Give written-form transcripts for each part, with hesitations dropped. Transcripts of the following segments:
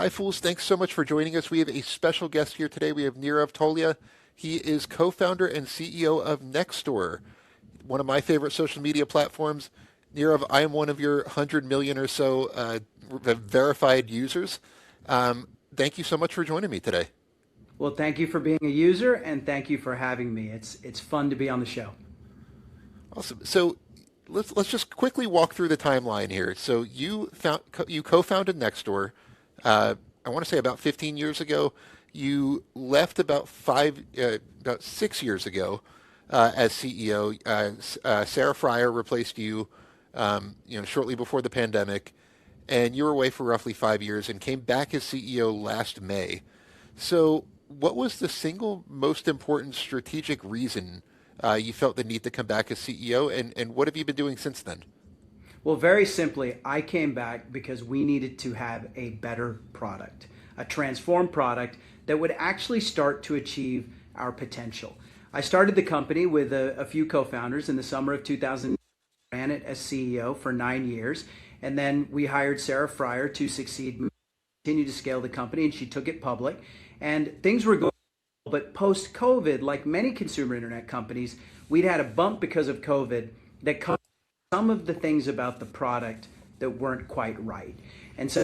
Hi, fools. Thanks so much for joining us. We have a special guest here today. We have Nirav Tolia. He is co-founder and CEO of Nextdoor, one of my favorite social media platforms. Nirav, I am one of your 100 million or so verified users. Thank you so much for joining me today. Well, thank you for being a user and thank you for having me. It's fun to be on the show. Awesome. So let's just quickly walk through the timeline here. So you co-founded Nextdoor. I want to say about 15 years ago. You left about 6 years ago as CEO. Sarah Fryer replaced you, shortly before the pandemic, and you were away for roughly 5 years and came back as CEO last May. So, what was the single most important strategic reason you felt the need to come back as CEO, and what have you been doing since then? Well, very simply, I came back because we needed to have a better product, a transformed product that would actually start to achieve our potential. I started the company with a few co-founders in the summer of 2000, ran it as CEO for 9 years, and then we hired Sarah Fryer to succeed, continue to scale the company, and she took it public. And things were going well, but post-COVID, like many consumer internet companies, we'd had a bump because of COVID that caused some of the things about the product that weren't quite right. And so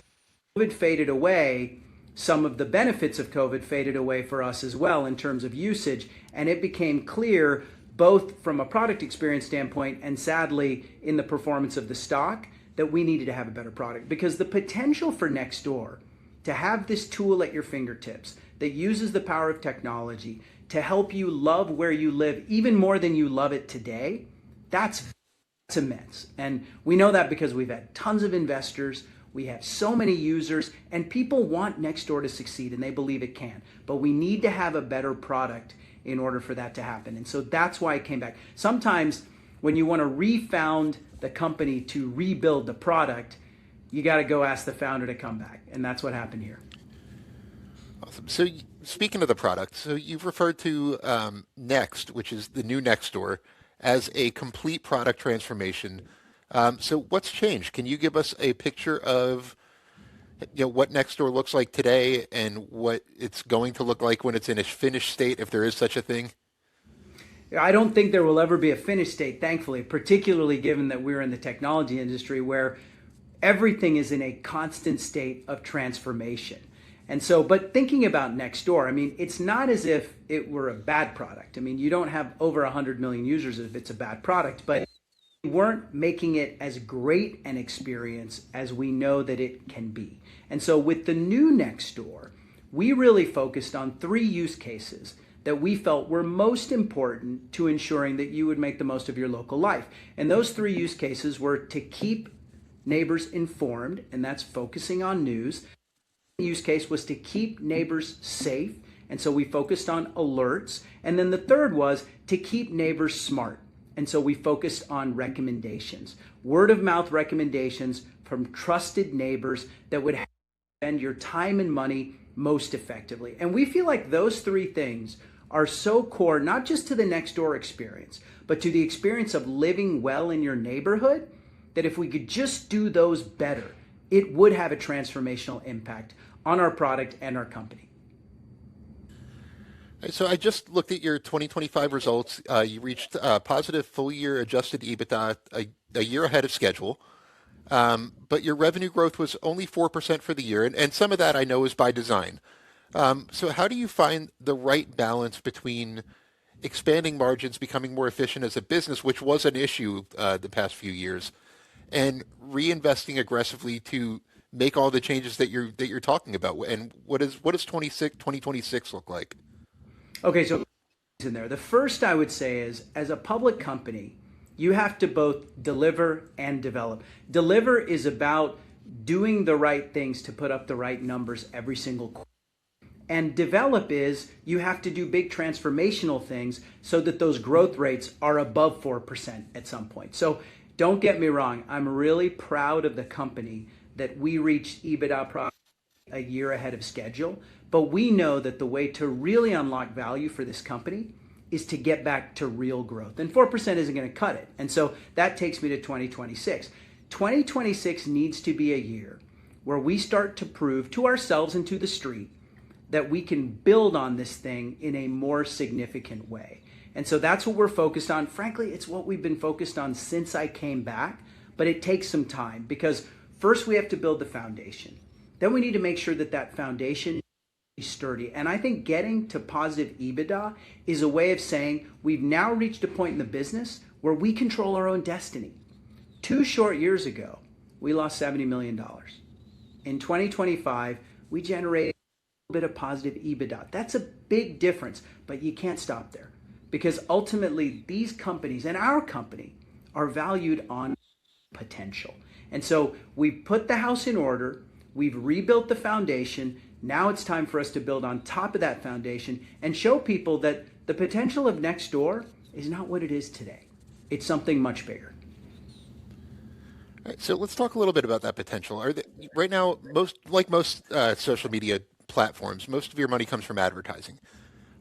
COVID faded away, some of the benefits of COVID faded away for us as well in terms of usage, and it became clear both from a product experience standpoint and sadly in the performance of the stock that we needed to have a better product, because the potential for Nextdoor to have this tool at your fingertips that uses the power of technology to help you love where you live even more than you love it today, that's immense. And we know that because we've had tons of investors, we have so many users, and people want Nextdoor to succeed and they believe it can. But we need to have a better product in order for that to happen. And so that's why I came back. Sometimes when you want to refound the company to rebuild the product, you got to go ask the founder to come back. And that's what happened here. Awesome. So speaking of the product, so you've referred to Next, which is the new Nextdoor, as a complete product transformation. So what's changed? Can you give us a picture of what Nextdoor looks like today and what it's going to look like when it's in a finished state, if there is such a thing? I don't think there will ever be a finished state, thankfully, particularly given that we're in the technology industry where everything is in a constant state of transformation. And so, but thinking about Nextdoor, I mean, it's not as if it were a bad product. I mean, you don't have over 100 million users if it's a bad product, but we weren't making it as great an experience as we know that it can be. And so with the new Nextdoor, we really focused on 3 use cases that we felt were most important to ensuring that you would make the most of your local life. And those 3 use cases were to keep neighbors informed, and that's focusing on news. Use case was to keep neighbors safe, and so we focused on alerts. And then the third was to keep neighbors smart, and so we focused on recommendations, word of mouth recommendations from trusted neighbors that would spend your time and money most effectively. And we feel like those 3 things are so core, not just to the Nextdoor experience, but to the experience of living well in your neighborhood, that if we could just do those better, it would have a transformational impact on our product and our company. So I just looked at your 2025 results. You reached positive full-year adjusted EBITDA a year ahead of schedule, but your revenue growth was only 4% for the year, and some of that I know is by design. So how do you find the right balance between expanding margins, becoming more efficient as a business, which was an issue the past few years, and reinvesting aggressively to make all the changes that you're talking about? And what does 2026 look like? Okay, so in there, the first I would say is, as a public company, you have to both deliver and develop. Deliver is about doing the right things to put up the right numbers every single quarter. And develop is you have to do big transformational things so that those growth rates are above 4% at some point. So don't get me wrong, I'm really proud of the company that we reached EBITDA profit a year ahead of schedule, but we know that the way to really unlock value for this company is to get back to real growth. And 4% isn't going to cut it. And so that takes me to 2026. 2026 needs to be a year where we start to prove to ourselves and to the street that we can build on this thing in a more significant way. And so that's what we're focused on. Frankly, it's what we've been focused on since I came back, but it takes some time because first we have to build the foundation. Then we need to make sure that that foundation is sturdy. And I think getting to positive EBITDA is a way of saying we've now reached a point in the business where we control our own destiny. 2 short years ago, we lost $70 million. In 2025, we generated a bit of positive EBITDA. That's a big difference, but you can't stop there because ultimately these companies and our company are valued on potential. And so we've put the house in order, we've rebuilt the foundation. Now it's time for us to build on top of that foundation and show people that the potential of Nextdoor is not what it is today. It's something much bigger. All right, so let's talk a little bit about that potential. Right now, most social media platforms, most of your money comes from advertising.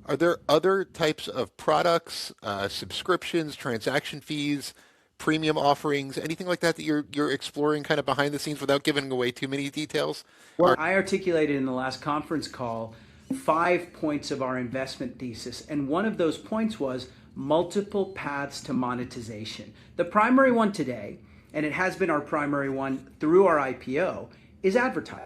Are there other types of products, subscriptions, transaction fees, premium offerings, anything like that that you're exploring kind of behind the scenes without giving away too many details? Well, I articulated in the last conference call 5 points of our investment thesis, and one of those points was multiple paths to monetization. The primary one today, and it has been our primary one through our IPO, is advertising.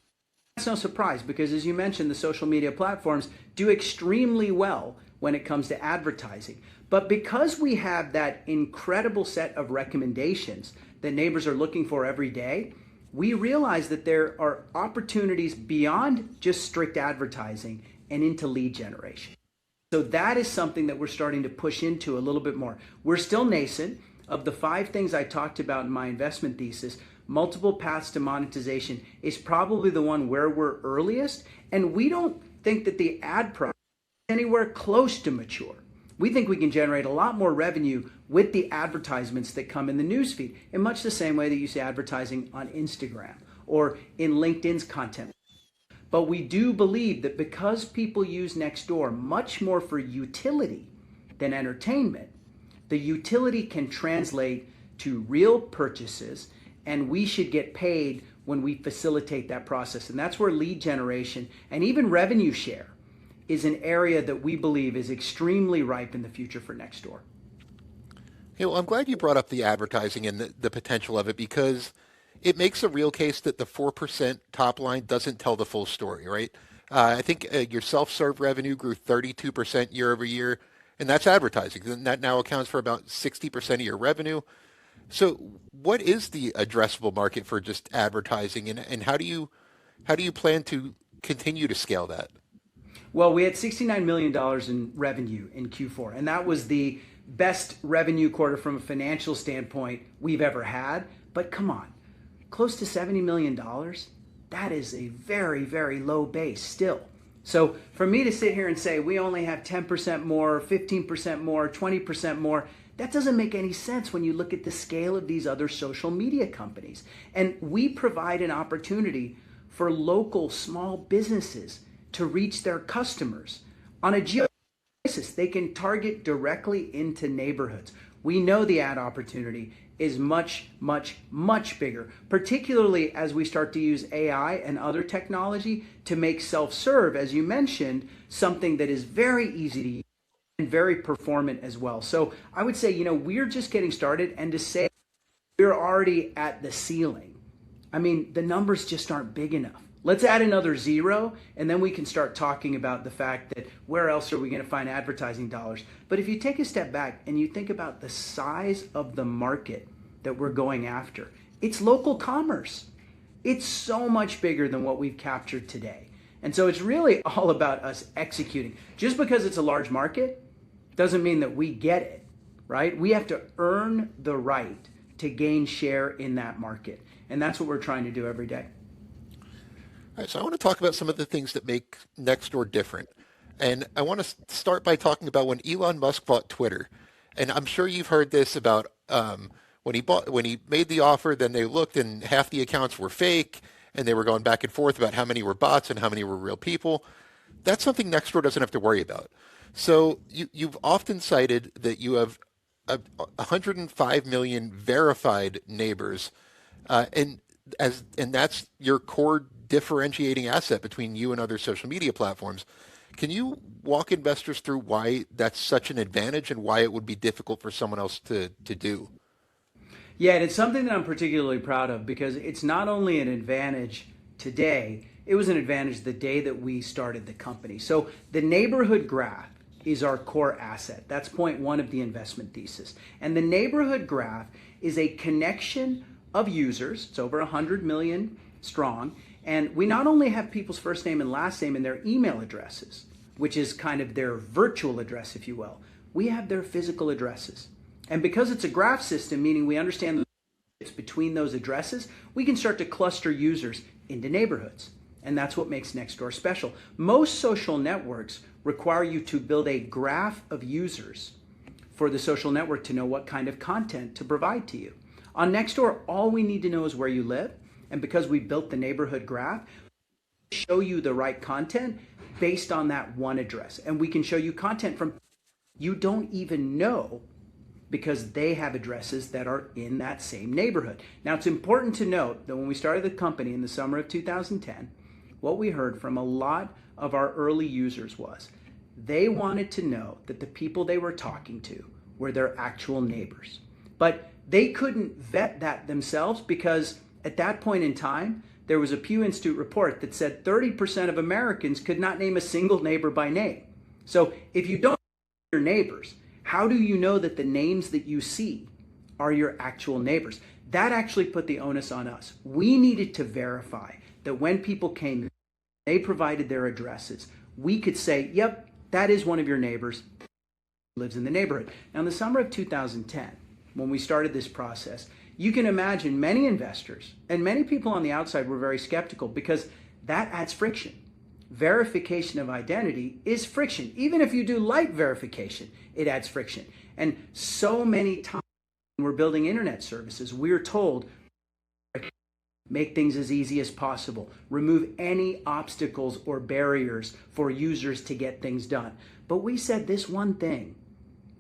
That's no surprise because, as you mentioned, the social media platforms do extremely well when it comes to advertising. But because we have that incredible set of recommendations that neighbors are looking for every day, we realize that there are opportunities beyond just strict advertising and into lead generation. So that is something that we're starting to push into a little bit more. We're still nascent. Of the 5 things I talked about in my investment thesis, multiple paths to monetization is probably the one where we're earliest, and we don't think that the ad product is anywhere close to mature. We think we can generate a lot more revenue with the advertisements that come in the newsfeed in much the same way that you see advertising on Instagram or in LinkedIn's content. But we do believe that because people use Nextdoor much more for utility than entertainment, the utility can translate to real purchases, and we should get paid when we facilitate that process. And that's where lead generation and even revenue share is an area that we believe is extremely ripe in the future for Nextdoor. Hey, well, I'm glad you brought up the advertising and the potential of it because it makes a real case that the 4% top line doesn't tell the full story, right? I think your self-serve revenue grew 32% year over year, and that's advertising. And that now accounts for about 60% of your revenue. So what is the addressable market for just advertising, and how do you plan to continue to scale that? Well, we had $69 million in revenue in Q4, and that was the best revenue quarter from a financial standpoint we've ever had. But come on, close to $70 million, that is a very, very low base still. So for me to sit here and say we only have 10% more, 15% more, 20% more, that doesn't make any sense when you look at the scale of these other social media companies. And we provide an opportunity for local small businesses to reach their customers on a geo basis. They can target directly into neighborhoods. We know the ad opportunity is much, much, much bigger, particularly as we start to use AI and other technology to make self-serve, as you mentioned, something that is very easy to use and very performant as well. So I would say, we're just getting started, and to say we're already at the ceiling, I mean, the numbers just aren't big enough. Let's add another 0, and then we can start talking about the fact that where else are we going to find advertising dollars? But if you take a step back and you think about the size of the market that we're going after, it's local commerce. It's so much bigger than what we've captured today. And so it's really all about us executing. Just because it's a large market doesn't mean that we get it, right? We have to earn the right to gain share in that market. And that's what we're trying to do every day. All right, so I want to talk about some of the things that make Nextdoor different. And I want to start by talking about when Elon Musk bought Twitter. And I'm sure you've heard this about when he made the offer, then they looked and half the accounts were fake, and they were going back and forth about how many were bots and how many were real people. That's something Nextdoor doesn't have to worry about. So you've often cited that you have 105 million verified neighbors, and and that's your core differentiating asset between you and other social media platforms. Can you walk investors through why that's such an advantage and why it would be difficult for someone else to do? Yeah, and it's something that I'm particularly proud of because it's not only an advantage today, it was an advantage the day that we started the company. So the neighborhood graph is our core asset. That's point one of the investment thesis. And the neighborhood graph is a connection of users. It's over 100 million strong. And we not only have people's first name and last name and their email addresses, which is kind of their virtual address, if you will, we have their physical addresses. And because it's a graph system, meaning we understand the relationships between those addresses, we can start to cluster users into neighborhoods. And that's what makes Nextdoor special. Most social networks require you to build a graph of users for the social network to know what kind of content to provide to you. On Nextdoor, all we need to know is where you live. And because we built the neighborhood graph, we show you the right content based on that one address. And we can show you content from you don't even know because they have addresses that are in that same neighborhood. Now, it's important to note that when we started the company in the summer of 2010, what we heard from a lot of our early users was they wanted to know that the people they were talking to were their actual neighbors. But they couldn't vet that themselves because at that point in time, there was a Pew Institute report that said 30% of Americans could not name a single neighbor by name. So if you don't know your neighbors, how do you know that the names that you see are your actual neighbors? That actually put the onus on us. We needed to verify that when people came, they provided their addresses. We could say, yep, that is one of your neighbors who lives in the neighborhood. Now, in the summer of 2010, when we started this process, you can imagine many investors and many people on the outside were very skeptical because that adds friction. Verification of identity is friction. Even if you do light verification, it adds friction. And so many times when we're building internet services, we're told, make things as easy as possible. Remove any obstacles or barriers for users to get things done. But we said this one thing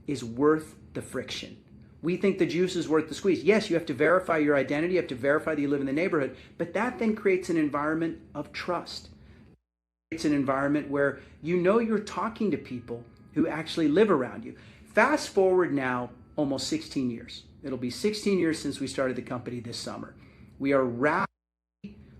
is worth the friction. We think the juice is worth the squeeze. Yes, you have to verify your identity, you have to verify that you live in the neighborhood, but that then creates an environment of trust. It's an environment where you know you're talking to people who actually live around you. Fast forward now almost 16 years. It'll be 16 years since we started the company this summer. We are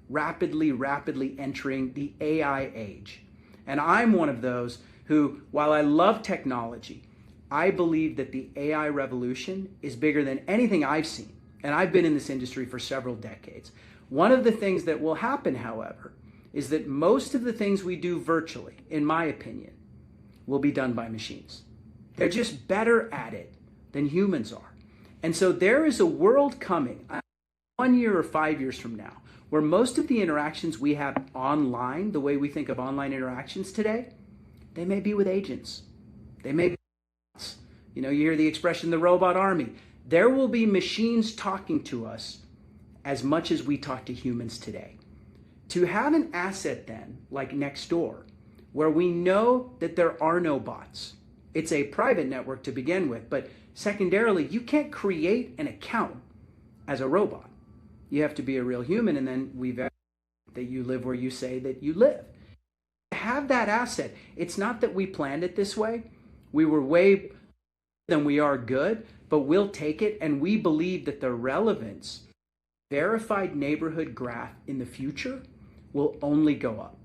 rapidly entering the AI age. And I'm one of those who, while I love technology, I believe that the AI revolution is bigger than anything I've seen. And I've been in this industry for several decades. One of the things that will happen, however, is that most of the things we do virtually, in my opinion, will be done by machines. They're just better at it than humans are. And so there is a world coming, 1 year or 5 years from now, where most of the interactions we have online, the way we think of online interactions today, they may be with agents. They may be robots. You know, you hear the expression, the robot army. There will be machines talking to us as much as we talk to humans today. To have an asset then, like Nextdoor, where we know that there are no bots. It's a private network to begin with, but secondarily, you can't create an account as a robot. You have to be a real human, and then we verify that you live where you say that you live. To have that asset, it's not that we planned it this way. We were way than we are good, but we'll take it, and we believe that the relevance, verified neighborhood graph in the future will only go up.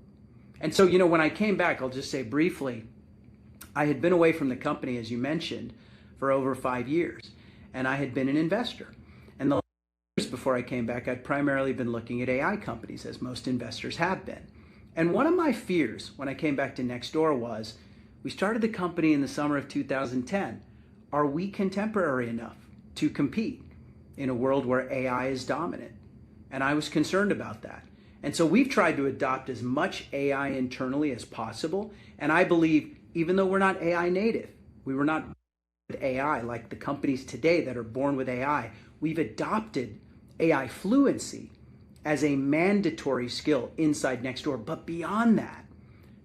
And so, you know, when I came back, I'll just say briefly, I had been away from the company, as you mentioned, for over 5 years, and I had been an investor. And the years before I came back, I'd primarily been looking at AI companies, as most investors have been. And one of my fears when I came back to Nextdoor was, we started the company in the summer of 2010. Are we contemporary enough to compete in a world where AI is dominant? And I was concerned about that. And so we've tried to adopt as much AI internally as possible. And I believe, even though we're not AI native, we were not with AI like the companies today that are born with AI, we've adopted AI fluency as a mandatory skill inside Nextdoor. But beyond that,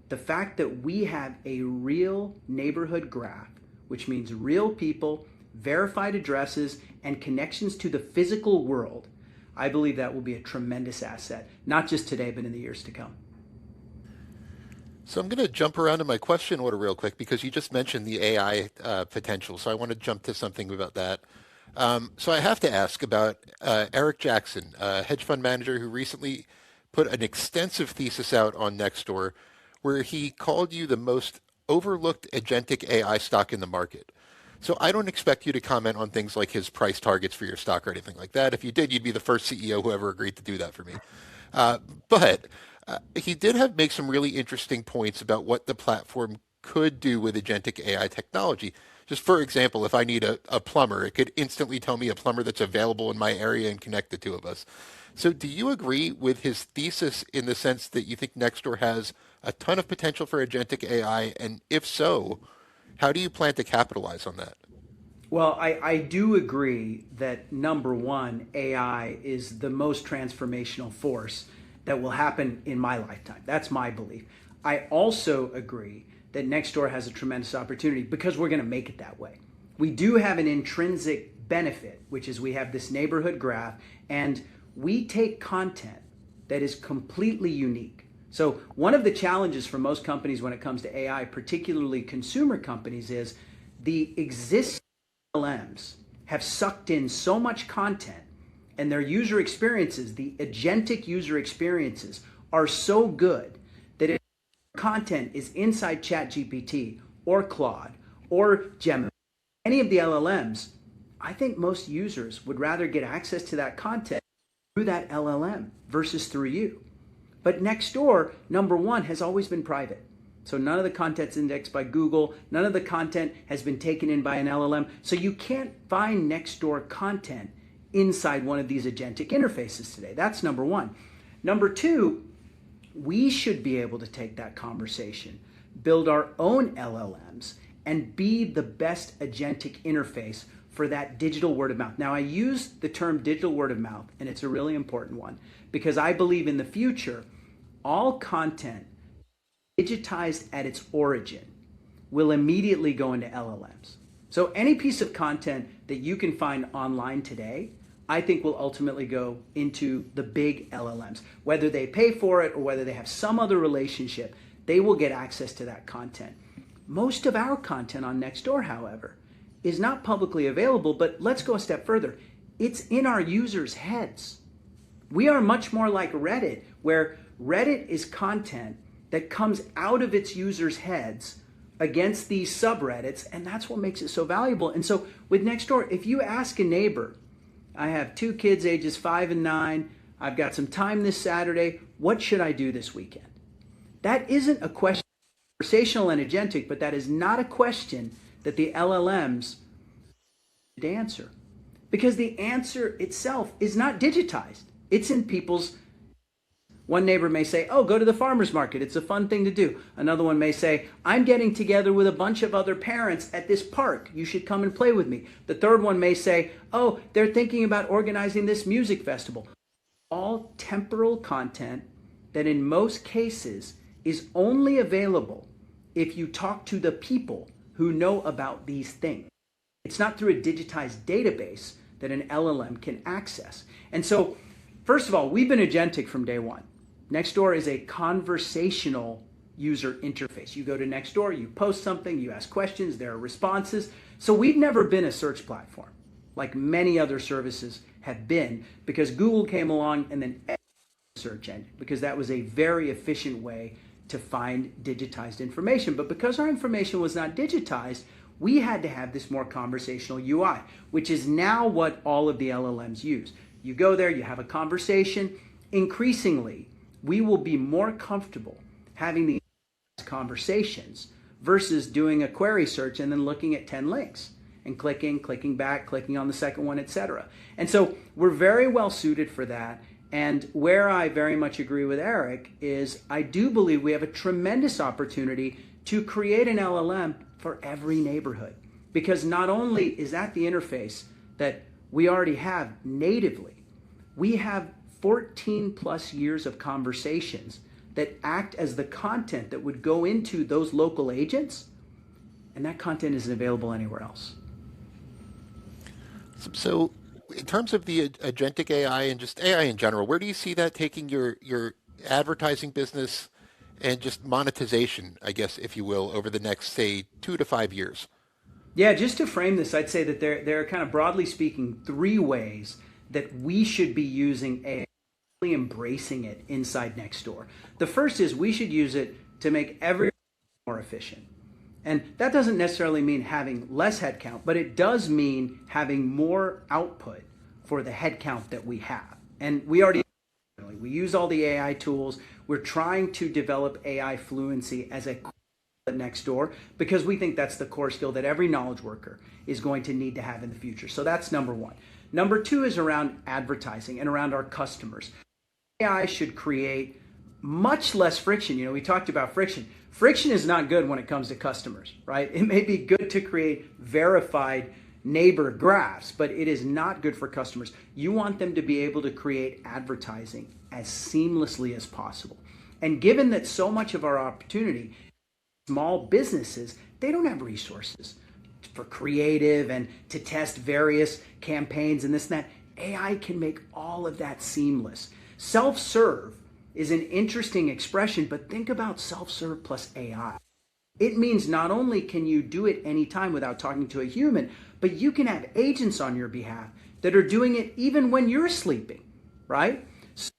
the fact that we have a real neighborhood graph, which means real people, verified addresses, and connections to the physical world, I believe that will be a tremendous asset, not just today, but in the years to come. So I'm going to jump around to my question order real quick because you just mentioned the AI potential. So I want to jump to something about that. So I have to ask about Eric Jackson, a hedge fund manager who recently put an extensive thesis out on Nextdoor where he called you the most overlooked agentic AI stock in the market. So I don't expect you to comment on things like his price targets for your stock or anything like that. If you did, you'd be the first CEO who ever agreed to do that for me. But he did have make some really interesting points about what the platform could do with agentic AI technology. Just for example, if I need a plumber, it could instantly tell me a plumber that's available in my area and connect the two of us. So do you agree with his thesis in the sense that you think Nextdoor has a ton of potential for agentic AI? And if so, how do you plan to capitalize on that? Well, I do agree that number one, AI is the most transformational force that will happen in my lifetime. That's my belief. I also agree that Nextdoor has a tremendous opportunity because we're going to make it that way. We do have an intrinsic benefit, which is we have this neighborhood graph, and we take content that is completely unique. So, one of the challenges for most companies when it comes to AI, particularly consumer companies, is the existing LLMs have sucked in so much content and their user experiences, the agentic user experiences, are so good that if content is inside ChatGPT or Claude or Gemini, any of the LLMs, I think most users would rather get access to that content through that LLM versus through you. But Nextdoor, number one, has always been private. So none of the content's indexed by Google. None of the content has been taken in by an LLM. So you can't find Nextdoor content inside one of these agentic interfaces today. That's number one. Number two, we should be able to take that conversation, build our own LLMs, and be the best agentic interface for that digital word of mouth. Now, I use the term digital word of mouth, and it's a really important one because I believe in the future, all content digitized at its origin will immediately go into LLMs. So any piece of content that you can find online today, I think will ultimately go into the big LLMs. Whether they pay for it or whether they have some other relationship, they will get access to that content. Most of our content on Nextdoor, however, is not publicly available, but let's go a step further. It's in our users' heads. We are much more like Reddit, where Reddit is content that comes out of its users' heads against these subreddits, and that's what makes it so valuable. And so with Nextdoor, if you ask a neighbor, I have two kids ages 5 and 9, I've got some time this Saturday, what should I do this weekend? That isn't a question, conversational and agentic, but that is not a question that the LLMs should answer. Because the answer itself is not digitized. It's in people's. One neighbor may say, oh, go to the farmer's market. It's a fun thing to do. Another one may say, I'm getting together with a bunch of other parents at this park. You should come and play with me. The third one may say, oh, they're thinking about organizing this music festival. All temporal content that in most cases is only available if you talk to the people who know about these things. It's not through a digitized database that an LLM can access. And so, first of all, we've been agentic from day one. Nextdoor is a conversational user interface. You go to Nextdoor, you post something, you ask questions, there are responses. So we've never been a search platform like many other services have been because Google came along and then search engine because that was a very efficient way to find digitized information. But because our information was not digitized, we had to have this more conversational UI, which is now what all of the LLMs use. You go there, you have a conversation. Increasingly, we will be more comfortable having these conversations versus doing a query search and then looking at 10 links and clicking back, clicking on the second one, etc. And so we're very well suited for that. And where I very much agree with Eric is I do believe we have a tremendous opportunity to create an LLM for every neighborhood. Because not only is that the interface that we already have natively, we have 14 plus years of conversations that act as the content that would go into those local agents, and that content isn't available anywhere else. So In terms of the agentic AI and just AI in general, where do you see that taking your advertising business and just monetization, I guess, if you will, over the next, say, 2 to 5 years? Yeah, just to frame this, I'd say that there are kind of broadly speaking three ways that we should be using AI, really embracing it inside Nextdoor. The first is we should use it to make every more efficient. And that doesn't necessarily mean having less headcount, but it does mean having more output for the headcount that we have. And we use all the AI tools. We're trying to develop AI fluency as a at Nextdoor because we think that's the core skill that every knowledge worker is going to need to have in the future. So that's number one. Number two is around advertising and around our customers. AI should create much less friction. You know, we talked about friction. Friction is not good when it comes to customers, right? It may be good to create verified neighbor graphs, but it is not good for customers. You want them to be able to create advertising as seamlessly as possible. And given that so much of our opportunity, small businesses, they don't have resources for creative and to test various campaigns and this and that. AI can make all of that seamless. Self-serve is an interesting expression, but think about self-serve plus AI. It means not only can you do it anytime without talking to a human, but you can have agents on your behalf that are doing it even when you're sleeping, right? So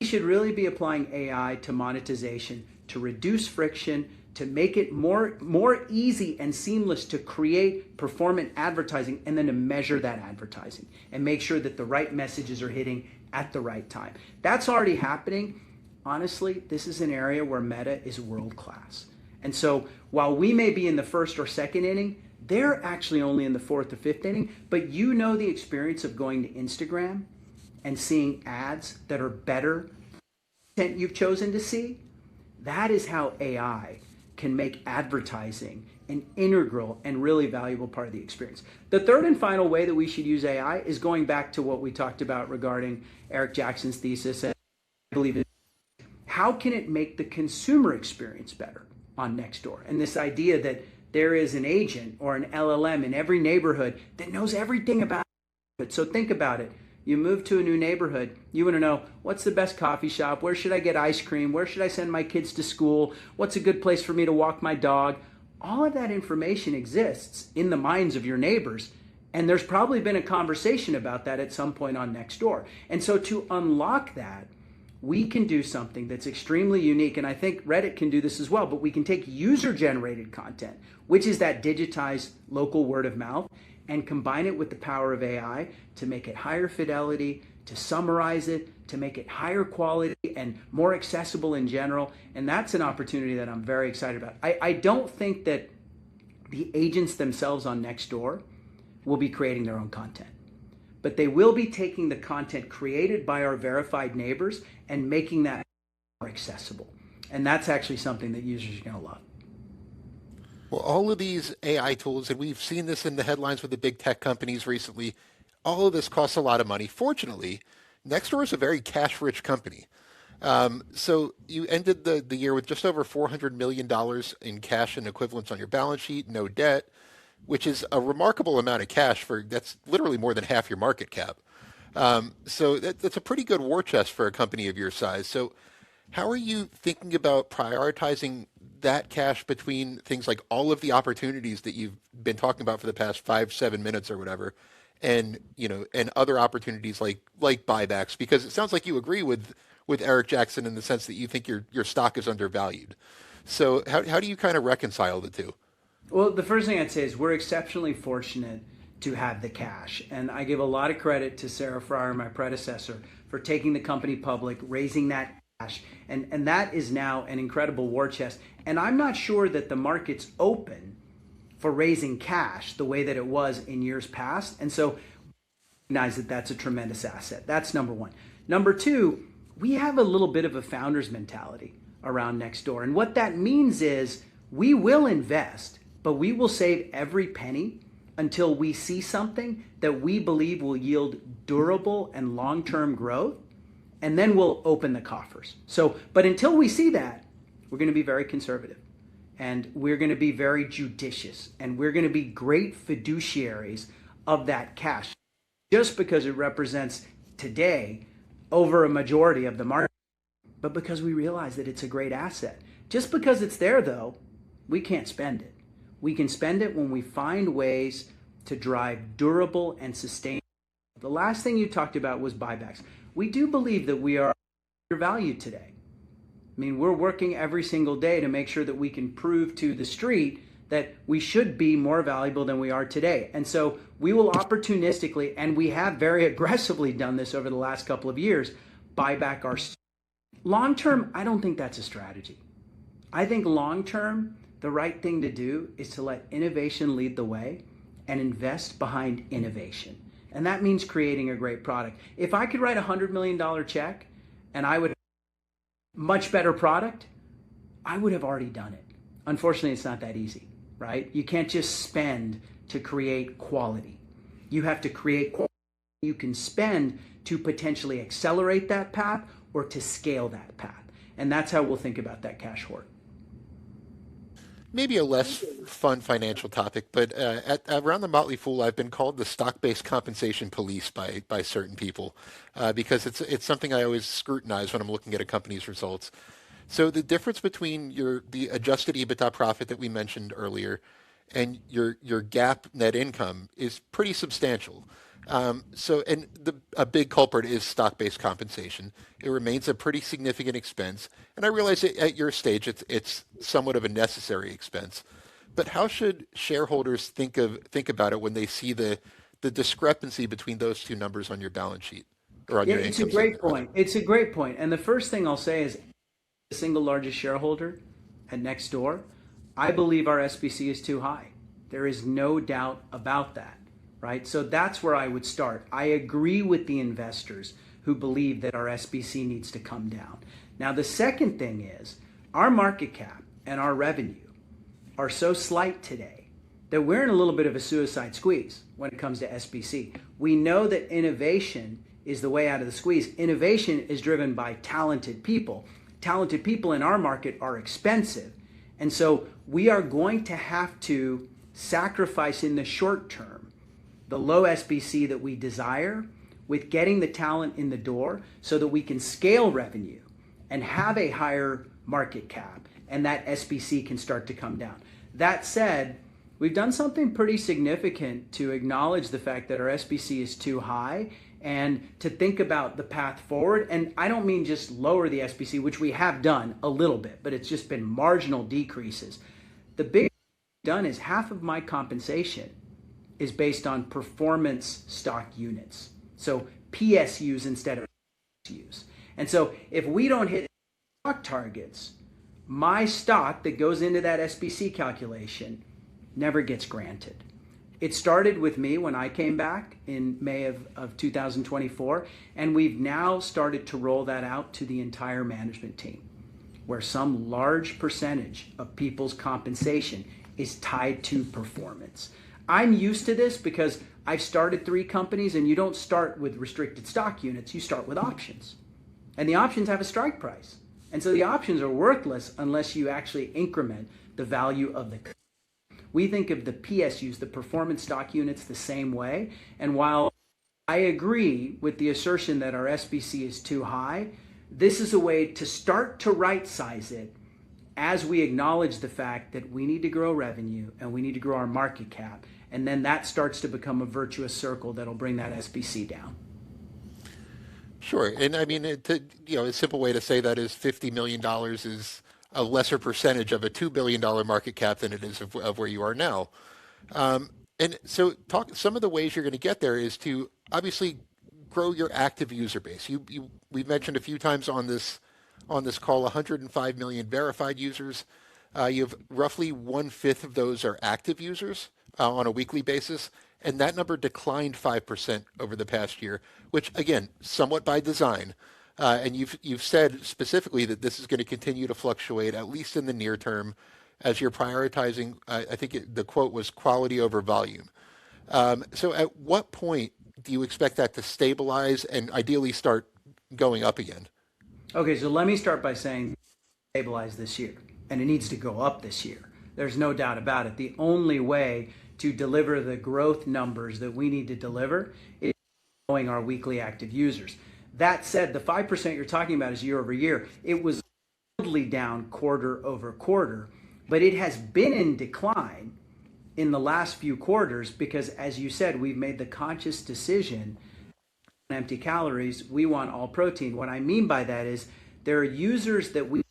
we should really be applying AI to monetization to reduce friction, to make it more easy and seamless to create performant advertising and then to measure that advertising and make sure that the right messages are hitting at the right time. That's already happening. Honestly, this is an area where Meta is world class. And so while we may be in the first or second inning, they're actually only in the fourth or fifth inning, but you know the experience of going to Instagram and seeing ads that are better than you've chosen to see. That is how AI can make advertising an integral and really valuable part of the experience. The third and final way that we should use AI is going back to what we talked about regarding Eric Jackson's thesis. And I believe it. How can it make the consumer experience better on Nextdoor? And this idea that there is an agent or an LLM in every neighborhood that knows everything about it. So think about it. You move to a new neighborhood, you want to know what's the best coffee shop, where should I get ice cream, where should I send my kids to school, what's a good place for me to walk my dog. All of that information exists in the minds of your neighbors, and there's probably been a conversation about that at some point on Nextdoor. And so to unlock that, we can do something that's extremely unique, and I think Reddit can do this as well, but we can take user-generated content, which is that digitized local word of mouth, and combine it with the power of AI to make it higher fidelity, to summarize it, to make it higher quality and more accessible in general. And that's an opportunity that I'm very excited about. I don't think that the agents themselves on Nextdoor will be creating their own content, but they will be taking the content created by our verified neighbors and making that more accessible. And that's actually something that users are going to love. Well, all of these AI tools, and we've seen this in the headlines with the big tech companies recently, all of this costs a lot of money. Fortunately, Nextdoor is a very cash-rich company. So you ended the year with just over $400 million in cash and equivalents on your balance sheet, no debt, which is a remarkable amount of cash that's literally more than half your market cap. So that's a pretty good war chest for a company of your size. So how are you thinking about prioritizing that cash between things like all of the opportunities that you've been talking about for the past 5, 7 minutes or whatever, and and other opportunities like buybacks? Because it sounds like you agree with Eric Jackson in the sense that you think your stock is undervalued. So how do you kind of reconcile the two? Well, the first thing I'd say is we're exceptionally fortunate to have the cash. And I give a lot of credit to Sarah Fryer, my predecessor, for taking the company public, raising that cash. And that is now an incredible war chest. And I'm not sure that the market's open for raising cash the way that it was in years past. And so recognize that that's a tremendous asset. That's number one. Number two, we have a little bit of a founder's mentality around Nextdoor. And what that means is we will invest, but we will save every penny until we see something that we believe will yield durable and long-term growth, and then we'll open the coffers. But until we see that, we're going to be very conservative, and we're going to be very judicious, and we're going to be great fiduciaries of that cash. just because it represents today over a majority of the market, but because we realize that it's a great asset. Just because it's there, though, we can't spend it. We can spend it when we find ways to drive durable and sustainable. The last thing you talked about was buybacks. We do believe that we are undervalued today. I mean, we're working every single day to make sure that we can prove to the street that we should be more valuable than we are today. And so we will opportunistically, and we have very aggressively done this over the last couple of years, buy back our stock. Long term, I don't think that's a strategy. I think long term, the right thing to do is to let innovation lead the way and invest behind innovation. And that means creating a great product. If I could write a $100 million check and I would have a much better product, I would have already done it. Unfortunately, it's not that easy, right? You can't just spend to create quality. You have to create quality you can spend to potentially accelerate that path or to scale that path. And that's how we'll think about that cash hoard. Maybe a less fun financial topic, but around the Motley Fool, I've been called the stock-based compensation police by certain people because it's something I always scrutinize when I'm looking at a company's results. So the difference between the adjusted EBITDA profit that we mentioned earlier and your GAAP net income is pretty substantial. A big culprit is stock-based compensation. It remains a pretty significant expense, and I realize at your stage it's somewhat of a necessary expense. But how should shareholders think about it when they see the discrepancy between those two numbers on your balance sheet or on your It's a income great statement? point. It's a great point. And the first thing I'll say is the single largest shareholder at Nextdoor, I believe our SBC is too high. There is no doubt about that. Right? So that's where I would start. I agree with the investors who believe that our SBC needs to come down. Now, the second thing is our market cap and our revenue are so slight today that we're in a little bit of a suicide squeeze when it comes to SBC. We know that innovation is the way out of the squeeze. Innovation is driven by talented people. Talented people in our market are expensive. And so we are going to have to sacrifice in the short term the low SBC that we desire with getting the talent in the door so that we can scale revenue and have a higher market cap and that SBC can start to come down. That said, we've done something pretty significant to acknowledge the fact that our SBC is too high and to think about the path forward. And I don't mean just lower the SBC, which we have done a little bit, but it's just been marginal decreases. The big thing we've done is half of my compensation is based on performance stock units. So PSUs instead of PSUs. And so if we don't hit stock targets, my stock that goes into that SBC calculation never gets granted. It started with me when I came back in May of 2024, and we've now started to roll that out to the entire management team, where some large percentage of people's compensation is tied to performance. I'm used to this because I've started 3 companies, and you don't start with restricted stock units, you start with options. And the options have a strike price. And so the options are worthless unless you actually increment the value of the company. We think of the PSUs, the performance stock units, the same way. And while I agree with the assertion that our SBC is too high, this is a way to start to right size it as we acknowledge the fact that we need to grow revenue and we need to grow our market cap. And then that starts to become a virtuous circle that'll bring that SBC down. Sure. And I mean, a simple way to say that is $50 million is a lesser percentage of a $2 billion market cap than it is of where you are now. And so some of the ways you're going to get there is to obviously grow your active user base. We've mentioned a few times on this call 105 million verified users. You have roughly 1/5 of those are active users on a weekly basis, and that number declined 5% over the past year, which again, somewhat by design. And you've said specifically that this is going to continue to fluctuate at least in the near term, as you're prioritizing. I think the quote was quality over volume. So at what point do you expect that to stabilize and ideally start going up again? Okay, so let me start by saying stabilize this year, and it needs to go up this year. There's no doubt about it. The only way to deliver the growth numbers that we need to deliver is growing our weekly active users. That said, the 5% you're talking about is year over year. It was wildly down quarter over quarter, but it has been in decline in the last few quarters because, as you said, we've made the conscious decision empty calories, we want all protein. What I mean by that is there are users that we are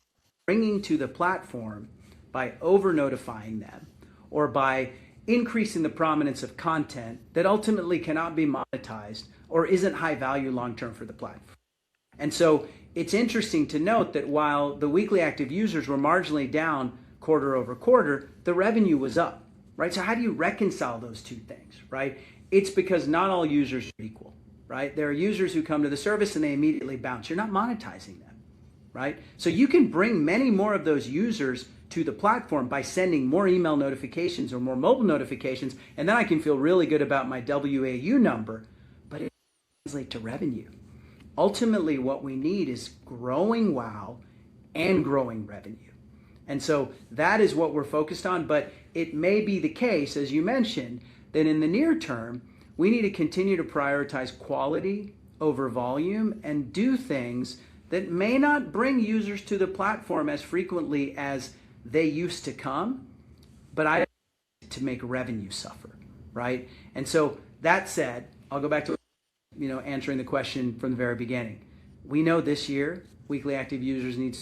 bringing to the platform by over notifying them or by increasing the prominence of content that ultimately cannot be monetized or isn't high value long term for the platform. And so it's interesting to note that while the weekly active users were marginally down quarter over quarter, the revenue was up, right? So how do you reconcile those two things, right? It's because not all users are equal, right? There are users who come to the service and they immediately bounce. You're not monetizing them, right? So you can bring many more of those users to the platform by sending more email notifications or more mobile notifications, and then I can feel really good about my WAU number, but it translates to revenue. Ultimately, what we need is growing WOW and growing revenue. And so that is what we're focused on, but it may be the case, as you mentioned, that in the near term, we need to continue to prioritize quality over volume and do things that may not bring users to the platform as frequently as they used to come, but I to make revenue suffer, right? And so that said, I'll go back to answering the question from the very beginning. We know this year weekly active users needs,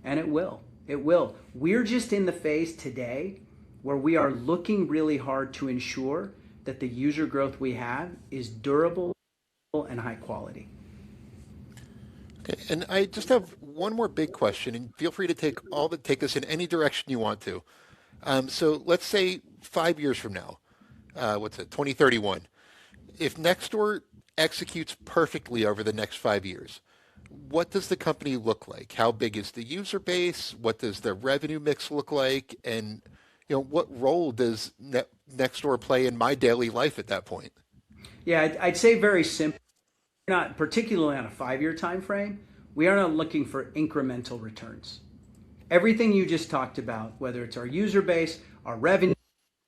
and it will. It will. We're just in the phase today where we are looking really hard to ensure that the user growth we have is durable and high quality. Okay, and I just have one more big question, and feel free to take this in any direction you want to. So let's say 5 years from now, 2031, if Nextdoor executes perfectly over the next 5 years, what does the company look like? How big is the user base? What does the revenue mix look like? And what role does Nextdoor play in my daily life at that point? Yeah, I'd say very simple. Not particularly on a 5-year time frame. We are not looking for incremental returns. Everything you just talked about, whether it's our user base, our revenue,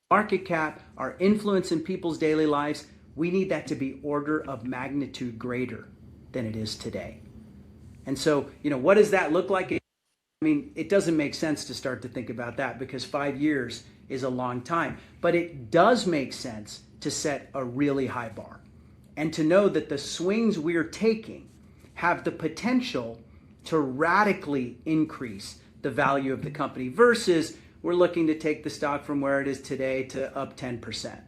market cap, our influence in people's daily lives, we need that to be order of magnitude greater than it is today. And so, what does that look like? I mean, it doesn't make sense to start to think about that because 5 years is a long time. But it does make sense to set a really high bar and to know that the swings we're taking have the potential to radically increase the value of the company versus we're looking to take the stock from where it is today to up 10%.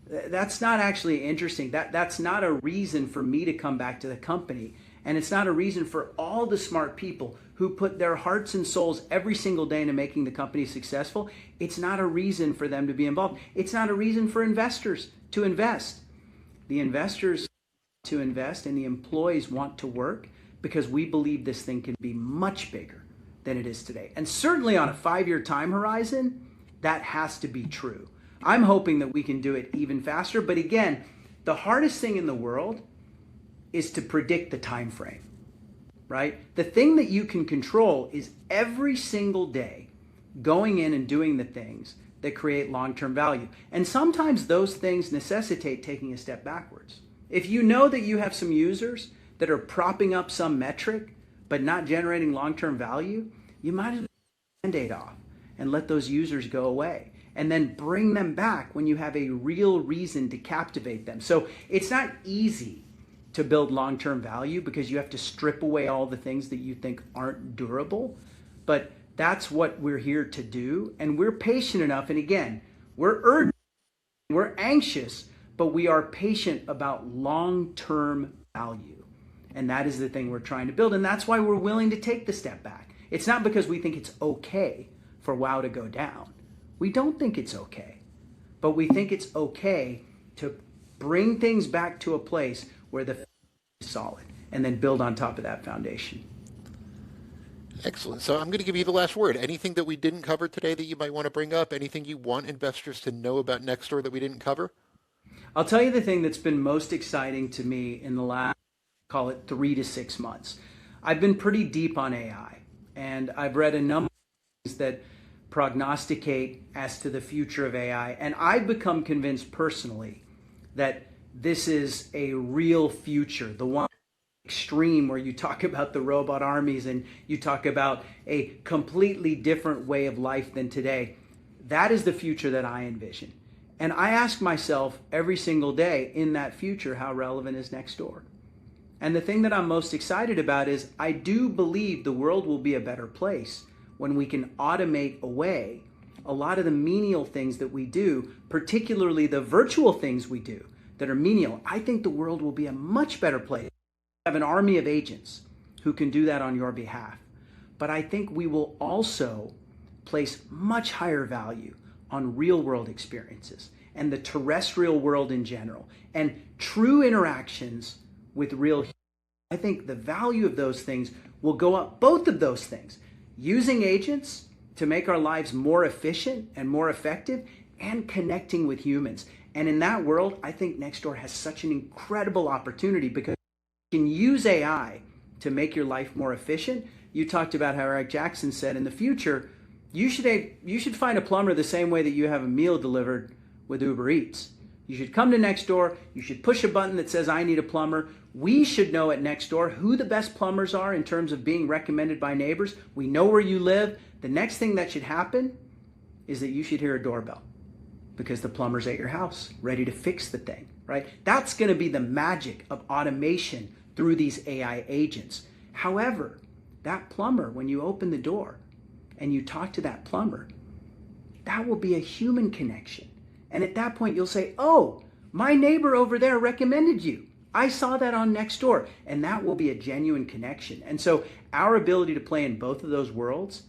That's not actually interesting. That's not a reason for me to come back to the company. And it's not a reason for all the smart people who put their hearts and souls every single day into making the company successful. It's not a reason for them to be involved. It's not a reason for investors to invest. The investors to invest and the employees want to work because we believe this thing can be much bigger than it is today. And certainly on a 5-year time horizon, that has to be true. I'm hoping that we can do it even faster. But again, the hardest thing in the world is to predict the time frame, right? The thing that you can control is every single day going in and doing the things that create long-term value. And sometimes those things necessitate taking a step backwards. If you know that you have some users that are propping up some metric but not generating long-term value, you might as well Band-Aid off and let those users go away and then bring them back when you have a real reason to captivate them. So it's not easy to build long-term value because you have to strip away all the things that you think aren't durable. But that's what we're here to do. And we're patient enough. And again, we're urgent, we're anxious, but we are patient about long-term value. And that is the thing we're trying to build. And that's why we're willing to take the step back. It's not because we think it's okay for WOW to go down. We don't think it's okay. But we think it's okay to bring things back to a place where the is solid and then build on top of that foundation. Excellent. So I'm going to give you the last word. Anything that we didn't cover today that you might want to bring up? Anything you want investors to know about Nextdoor that we didn't cover? I'll tell you the thing that's been most exciting to me in the last, call it 3 to 6 months. I've been pretty deep on AI, and I've read a number of things that prognosticate as to the future of AI, and I've become convinced personally that this is a real future, the one extreme where you talk about the robot armies and you talk about a completely different way of life than today. That is the future that I envision. And I ask myself every single day, in that future, how relevant is Nextdoor? And the thing that I'm most excited about is I do believe the world will be a better place when we can automate away a lot of the menial things that we do, particularly the virtual things we do that are menial. I think the world will be a much better place. Have an army of agents who can do that on your behalf. But I think we will also place much higher value on real world experiences and the terrestrial world in general and true interactions with real humans. I think the value of those things will go up, both of those things, using agents to make our lives more efficient and more effective and connecting with humans. And in that world, I think Nextdoor has such an incredible opportunity because you can use AI to make your life more efficient. You talked about how Eric Jackson said in the future, you should find a plumber the same way that you have a meal delivered with Uber Eats. You should come to Nextdoor. You should push a button that says, I need a plumber. We should know at Nextdoor who the best plumbers are in terms of being recommended by neighbors. We know where you live. The next thing that should happen is that you should hear a doorbell because the plumber's at your house, ready to fix the thing, right? That's going to be the magic of automation through these AI agents. However, that plumber, when you open the door and you talk to that plumber, that will be a human connection. And at that point, you'll say, oh, my neighbor over there recommended you. I saw that on Nextdoor. And that will be a genuine connection. And so our ability to play in both of those worlds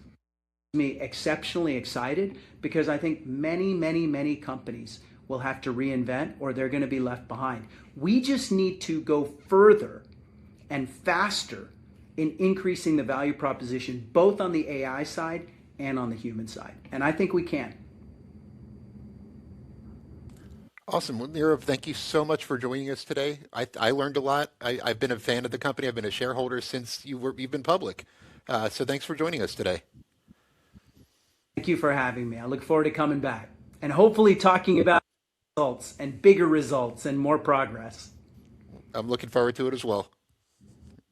makes me exceptionally excited because I think many, many, many companies will have to reinvent or they're going to be left behind. We just need to go further and faster in increasing the value proposition, both on the AI side and on the human side. And I think we can. Awesome. Well, Nirav, thank you so much for joining us today. I learned a lot. I've been a fan of the company. I've been a shareholder since you've been public. So thanks for joining us today. Thank you for having me. I look forward to coming back and hopefully talking about results and bigger results and more progress. I'm looking forward to it as well.